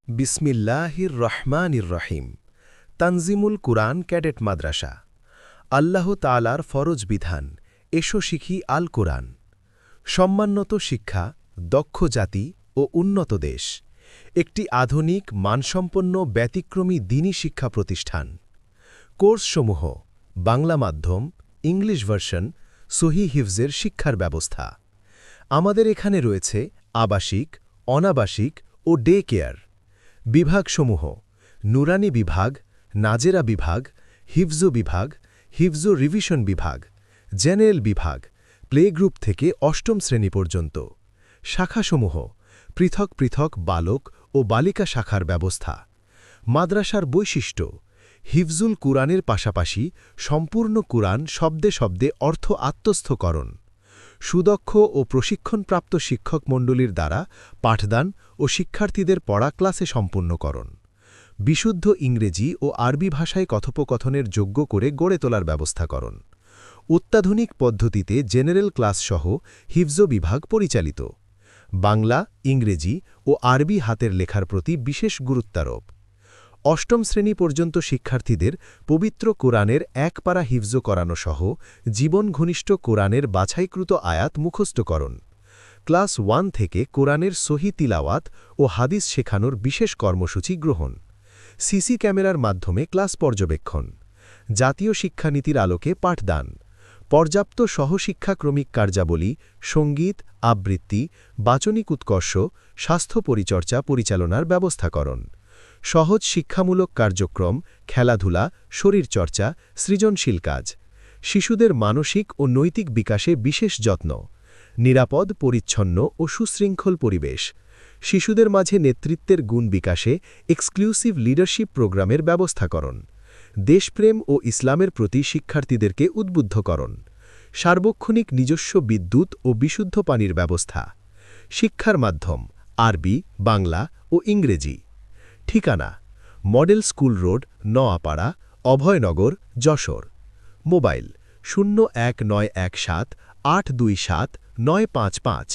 বিসমিল্লাহির রহমানির রহিম। তানজিমুল কুরআন ক্যাডেট মাদ্রাসা। আল্লাহ তাআলার ফরজ বিধান, এসো শিখি আল কুরআন। সম্মাননত শিক্ষা, দক্ষ জাতি ও উন্নত দেশ। একটি আধুনিক, মানসম্পন্ন, ব্যতিক্রমী দ্বীনি শিক্ষা প্রতিষ্ঠান। কোর্সসমূহ: বাংলা মাধ্যম, ইংলিশ ভার্সন, সহিহ হিফজের শিক্ষার ব্যবস্থা। আমাদের এখানে রয়েছে আবাসিক, অনাবাসিক ও ডে কেয়ার। বিভাগসমূহ: নুরানি বিভাগ, নাজেরা বিভাগ, হিফজ বিভাগ, হিফজ রিভিশন বিভাগ, জেনারেল বিভাগ, প্লে গ্রুপ থেকে অষ্টম শ্রেণী পর্যন্ত। শাখাসমূহ: পৃথক পৃথক বালক ও বালিকা শাখার ব্যবস্থা। মাদ্রাসার বৈশিষ্ট্য: হিফজুল কুরআনের পাশাপাশি সম্পূর্ণ কুরআন শব্দে শব্দে অর্থ আত্মস্থকরণ। সুদক্ষ ও প্রশিক্ষণপ্রাপ্ত শিক্ষকমণ্ডলীর দ্বারা পাঠদান ও শিক্ষার্থীদের পড়া ক্লাসে সম্পূর্ণকরণ। বিশুদ্ধ ইংরেজি ও আরবি ভাষায় কথোপকথনের যোগ্য করে গড়ে তোলার ব্যবস্থাকরণ। অত্যাধুনিক পদ্ধতিতে জেনারেল ক্লাসসহ হিফজ বিভাগ পরিচালিত। বাংলা, ইংরেজি ও আরবি হাতের লেখার প্রতি বিশেষ গুরুত্বারোপ। অষ্টম শ্রেণী পর্যন্ত শিক্ষার্থীদের পবিত্র কোরআনের এক পারা হিফজ করানো সহ জীবন ঘনিষ্ঠ কোরআনের বাছাইকৃত আয়াত মুখস্থকরণ। ক্লাস 1 থেকে কোরআনের সহি তিলাওয়াত ও হাদিস শেখানোর বিশেষ কর্মসূচি গ্রহণ। সিসি ক্যামেরার মাধ্যমে ক্লাস পর্যবেক্ষণ। জাতীয় শিক্ষানীতির আলোকে পাঠদান। পর্যাপ্ত সহশিক্ষাক্রমিক কার্যাবলী, সঙ্গীত, আবৃত্তি, বাচনিক উৎকর্ষ, স্বাস্থ্য পরিচর্যা পরিচালনার ব্যবস্থাকরণ। সহজ শিক্ষামূলক কার্যক্রম, খেলাধুলা, শরীরচর্চা, সৃজনশীল কাজ। শিশুদের মানসিক ও নৈতিক বিকাশে বিশেষ যত্ন। নিরাপদ, পরিচ্ছন্ন ও সুশৃঙ্খল পরিবেশ। শিশুদের মাঝে নেতৃত্বের গুণ বিকাশে এক্সক্লুসিভ লিডারশিপ প্রোগ্রামের ব্যবস্থাকরণ। দেশপ্রেম ও ইসলামের প্রতি শিক্ষার্থীদেরকে উদ্বুদ্ধকরণ। সার্বক্ষণিক নিজস্ব বিদ্যুৎ ও বিশুদ্ধ পানির ব্যবস্থা। শিক্ষার মাধ্যম: আরবি, বাংলা ও ইংরেজি। ঠিকানা: model school road, Noapara, Abhaynagar, Jessore. Mobile: 01917 827 955।